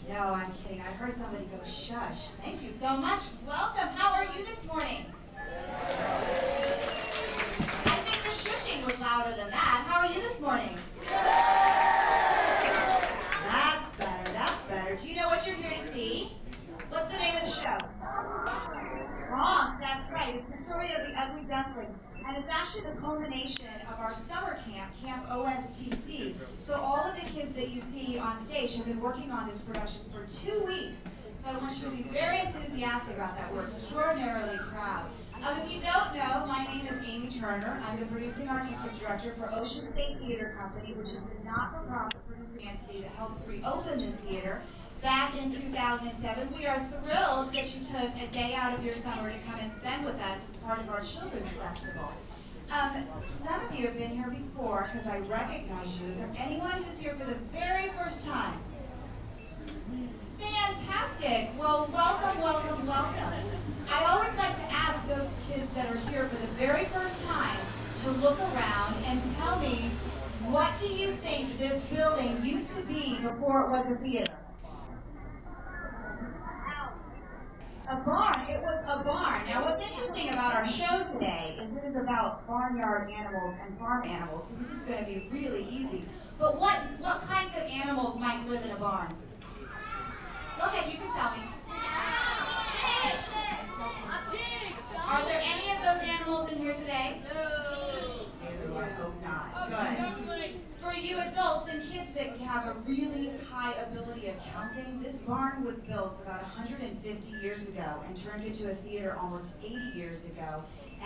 No, I'm kidding. I heard somebody go shush. Thank you so much. Welcome. How are you this morning? I think the shushing was louder than that. How are you this morning? That's better. That's better. Do you know what you're here to see? What's the name of the show? Wrong. That's right. It's the story of the Ugly Duckling. And it's actually the culmination of our summer camp, Camp OSTC. So all of the kids that you see on stage have been working on this production for 2 weeks. So I want you to be very enthusiastic about that. We're extraordinarily proud. If you don't know, my name is Amy Turner. I'm the producing artistic director for Ocean State Theater Company, which is the not-for-profit producing entity that helped reopen this theater back in 2007. We are thrilled that you took a day out of your summer to come and spend with us as part of our Children's Festival. Some of you have been here before because I recognize you. Is there anyone who's here for the very first time? Fantastic. Well, welcome, welcome, welcome. I always like to ask those kids that are here for the very first time to look around and tell me, what do you think this building used to be before it was a theater? A barn. It was a barn. Now, what's interesting about our show today is it is about barnyard animals and farm animals, so this is going to be really easy. But what kinds of animals might live in a barn? Go ahead, you can tell me. Are there any of those animals in here today? No. I hope not. Good. For you adults and kids that have a really high ability of counting, this barn was built about 150 years ago and turned into a theater almost 80 years ago,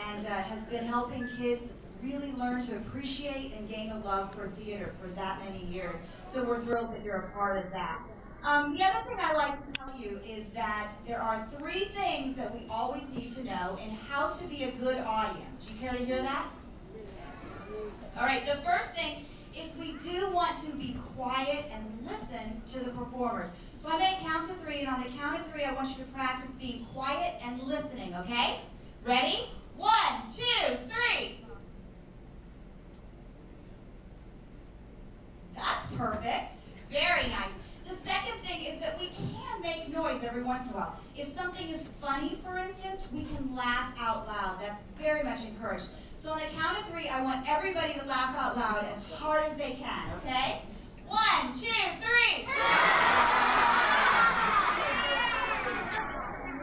and has been helping kids really learn to appreciate and gain a love for theater for that many years. So we're thrilled that you're a part of that. The other thing I like to tell you is that there are 3 things that we always need to know in how to be a good audience. Do you care to hear that? All right, the first thing is we do want to be quiet and listen to the performers. So I'm going to count to 3, and on the count of 3, I want you to practice being quiet and listening, okay? Ready? 1, 2, 3. That's perfect. Very nice. The second thing is that we can make noise every once in a while. If something is funny, for instance, we can laugh out loud. That's very much encouraged. So on the count of 3, I want everybody to laugh out loud as hard as they can, okay? 1, 2, 3.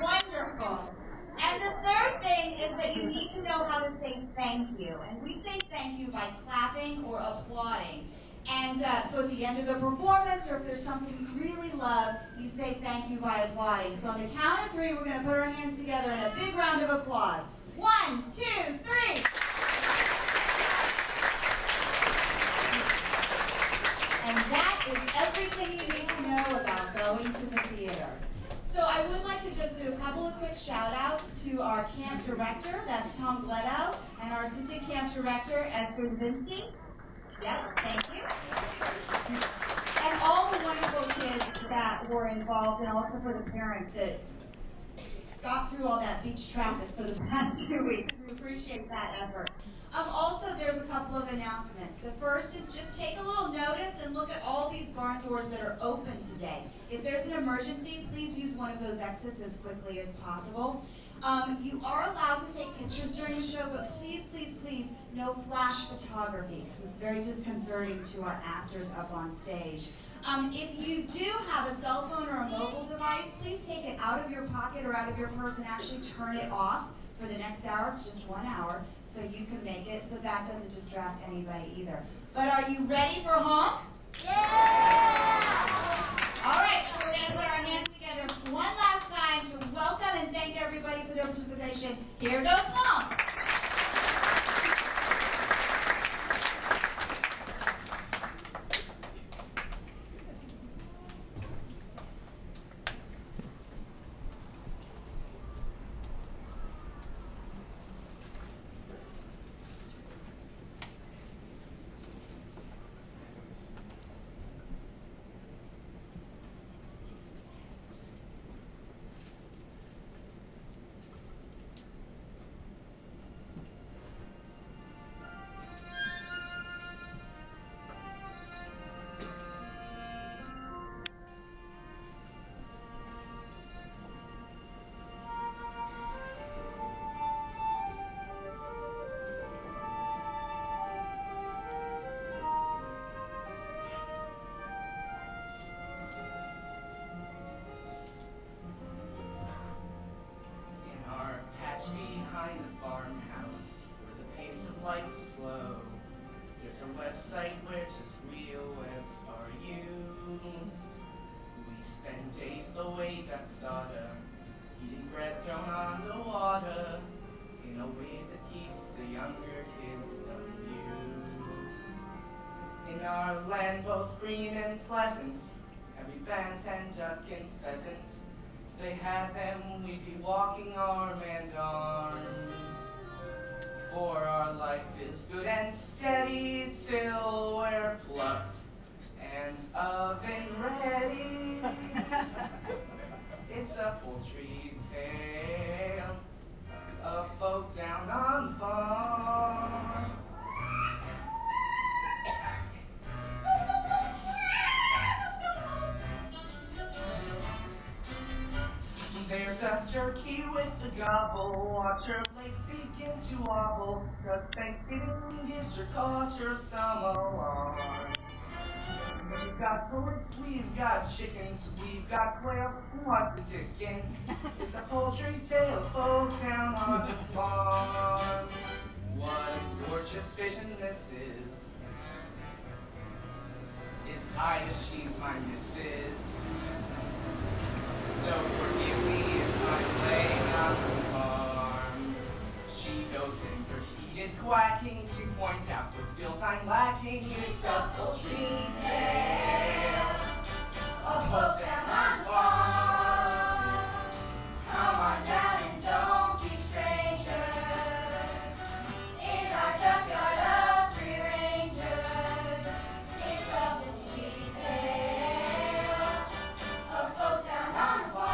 Wonderful. And the third thing is that you need to know how to say thank you. And we say thank you by clapping or applauding. And so at the end of the performance, or if there's something you really love, you say thank you by applauding. So on the count of 3, we're going to put our hands together in a big round of applause. 1, 2, 3. And that is everything you need to know about going to the theater. So I would like to just do a couple of quick shout outs to our camp director, that's Tom Gledow, and our assistant camp director, Esther Levinsky. Yes, thank you. And all the wonderful kids that were involved, and also for the parents that got through all that beach traffic for the past 2 weeks. We appreciate that effort. Also, there's a couple of announcements. The first is just take a little notice and look at all these barn doors that are open today. If there's an emergency, please use one of those exits as quickly as possible. You are allowed to take pictures during the show, but please, please, please, no flash photography, because it's very disconcerting to our actors up on stage. If you do have a cell phone or a mobile device, please take it out of your pocket or out of your purse and actually turn it off for the next hour. It's just 1 hour, so you can make it so that doesn't distract anybody either. But are you ready for honk? Yeah! All right, so we're going to put our hands together one last time to welcome and thank everybody for their participation. Here goes honk! website where just real webs are used. We spend days the way ducks oughta, eating bread thrown on the water, in a way that keeps the younger kids amused. In our land both green and pleasant, every bantam, duck, and pheasant, if they had them, we'd be walking arm in arm. For our life is good and steady till we're plucked and oven ready. It's a poultry tale of folk down on the farm. There's a turkey with a gobble, watch her legs begin to wobble, 'cause Thanksgiving gives her cause for some alarm. We've got bullets, we've got chickens, we've got quails, what the chickens? It's a poultry tale, folk down on the farm. What a gorgeous vision this is. It's Ida, she's my missus. So forgive me if I'm laying on this farm. She goes in for heated quacking to point out the skills I'm lacking. It's a poultry tale of folk down on the farm. Come on down and don't be strangers in our junkyard of free rangers. It's a poultry tale of folk down on the farm.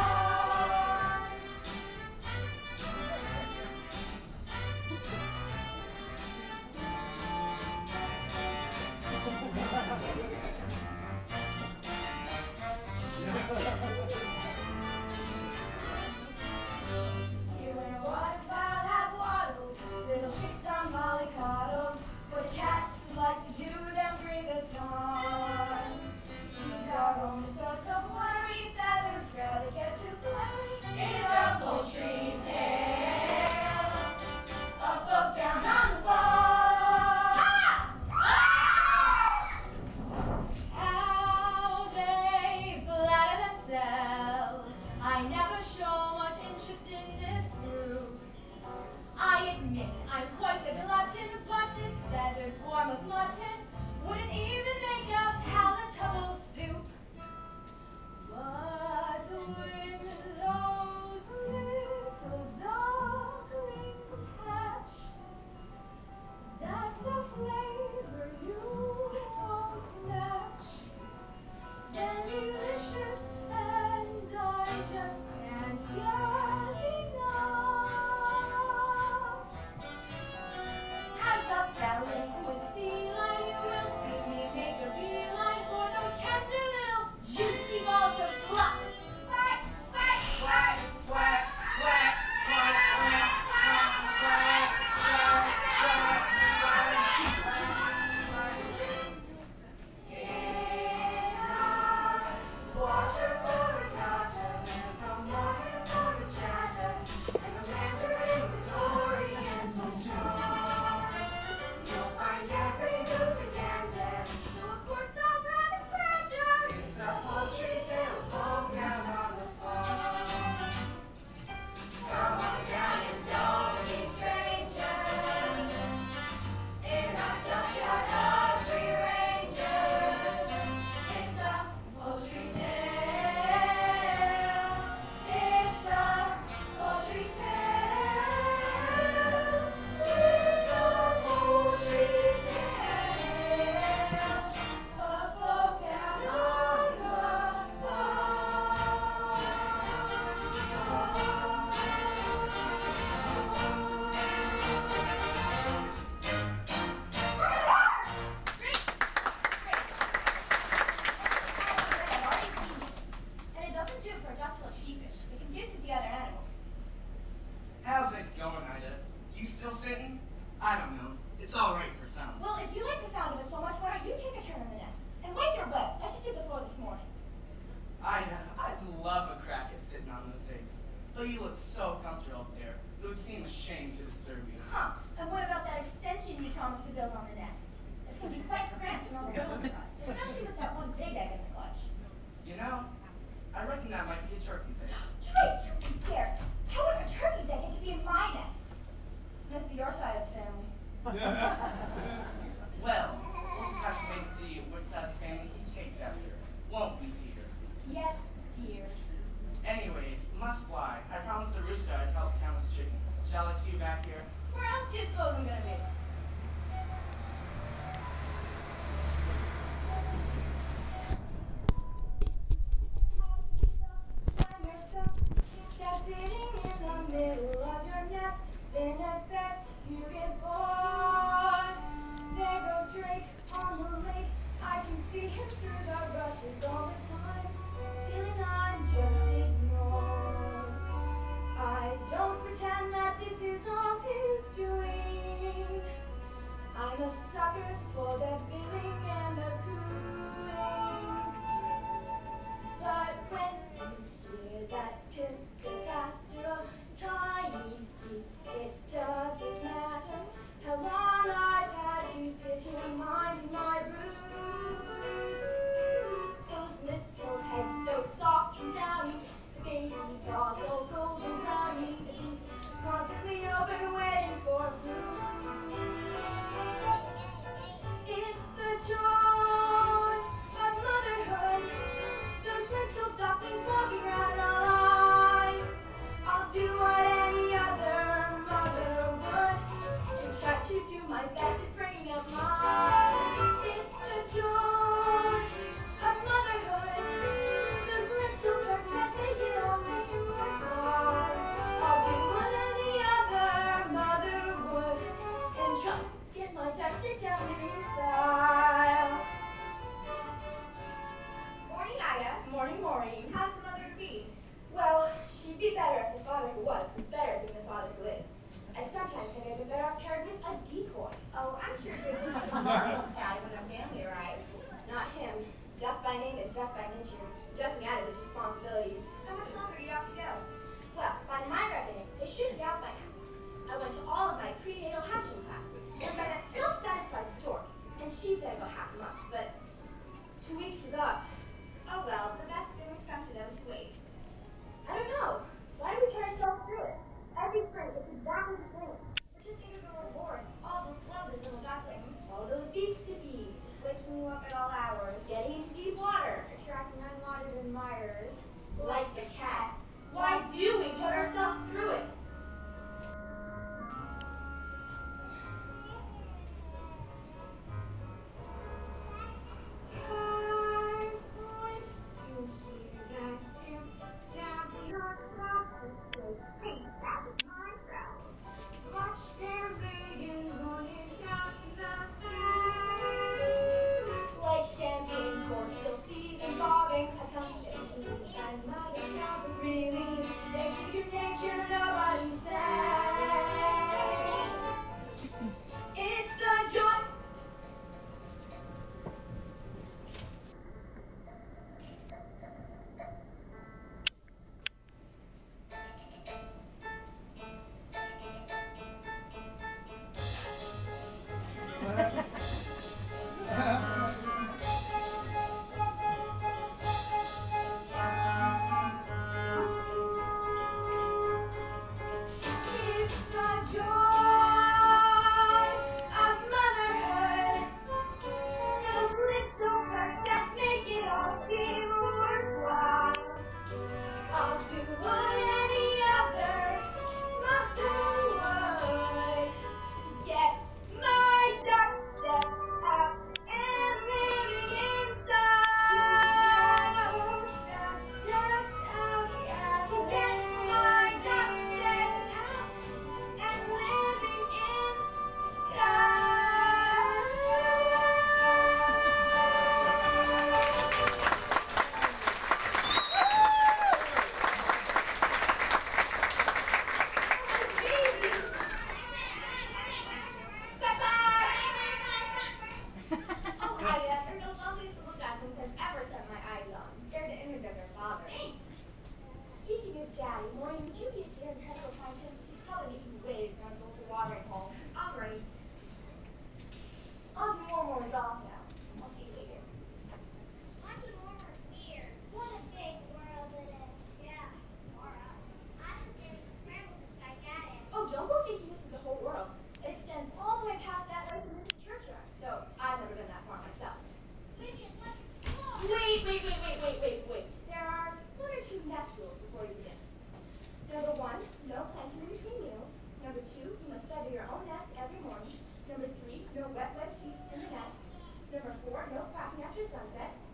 that might be a turkey's egg. Drake, you be fair. How would a turkey's egg get to be in my nest? Must be your side of the family. Well, we'll just have to wait and see which side of the family he takes after. Won't we, dear? Yes, dear. Anyways, must fly. I promised the rooster I'd help count his chickens. Shall I see you back here? Where else do you suppose I'm gonna be? Sitting in the middle of your nest, then at best you get bored. There goes Drake on the lake. I can see him through the rushes all the time, feeling I'm just ignored. I don't pretend that this is all he's doing.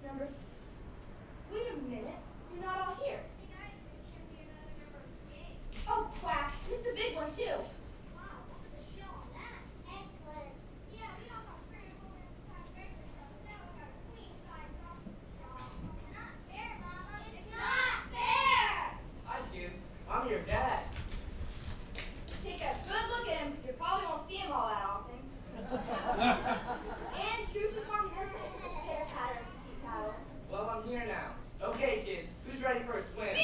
Number... Wait a minute. You're not all here. Oh, quack. This is a big one, too. Wow, look at the show on that. Excellent. Yeah, we almost scrambled inside breakfast, but then we got a queen size off. It's not fair, Mama. It's not fair! Hi, kids. I'm your dad. Take a good look at him. You probably won't see him all that often. And true to form, this is the hair pattern of tea paddles. Well, I'm here now. Okay, kids. Who's ready for a swim?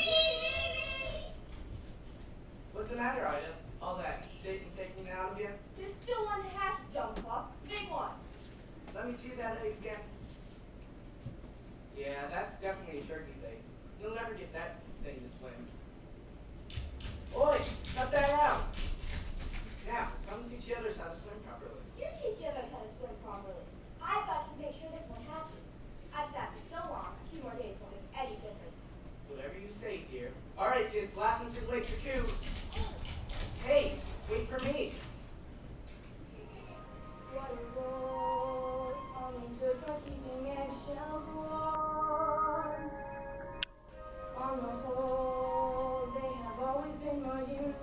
What's the matter, Ida? All that sitting taking out of you? There's still one to hatch, Jump Club. Big one. Let me see that egg again. Yeah, that's definitely a turkey's egg. You'll never get that thing to swim. Oi, cut that out. Now, come teach the others how to swim properly. You teach the others how to swim properly. I've got to make sure this one hatches. I've sat for so long, a few more days won't make any difference. Whatever you say, dear. All right, kids, last one to Lake Saku. Hey, wait for me. Water rolls, only good for keeping eggshells warm. On the whole, they have always been more uniform.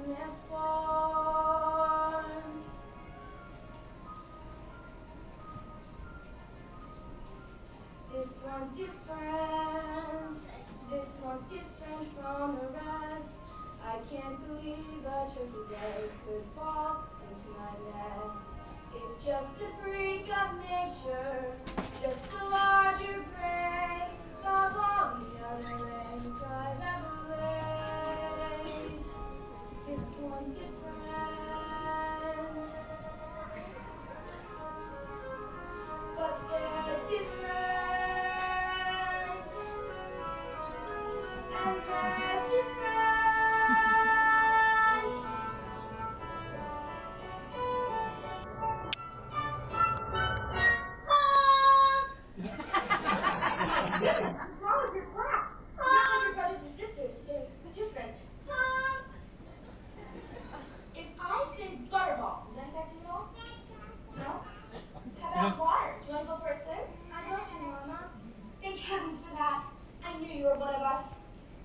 This one's different. This one's different from the rest. I can't believe a turkey's egg could fall into my nest. It's just a freak of nature, just a larger grain of all the other eggs I've ever laid. This one's different, but there's different, and there's different. What's wrong with your class? Not like your brothers and sisters. They're different. If I said butterball, does that affect you at all? No? How about water? Do you want to go for a swim? I'd love to, Mama. Thank heavens for that. I knew you were one of us.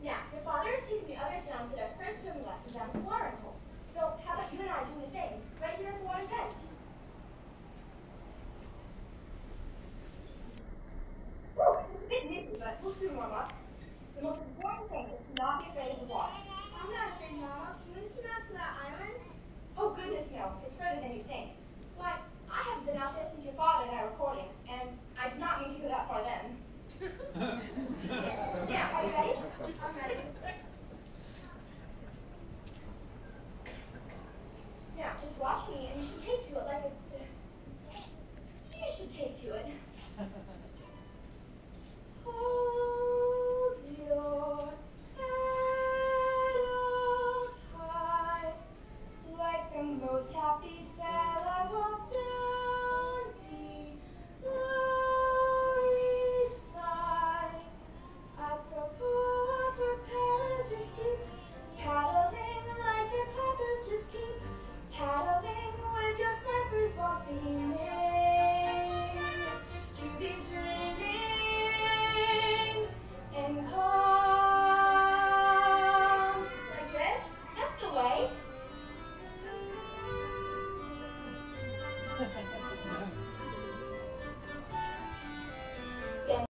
Now, your father is taking the others down for their first swimming lesson down at the watering hole. So how about you and I do the same, right here at the water's edge? Whew, it's a bit nippy, but we'll soon warm up. The most important thing is to not be afraid of the water. I'm not afraid, Mama. Can we swim out to that island? Oh, goodness, no. It's further than you think. Why, I haven't been out there since your father and I were courting, and I did not mean to go that far then. Yeah, are you ready? I'm ready. Now, just watch me, and you should take to it like a... You should take to it.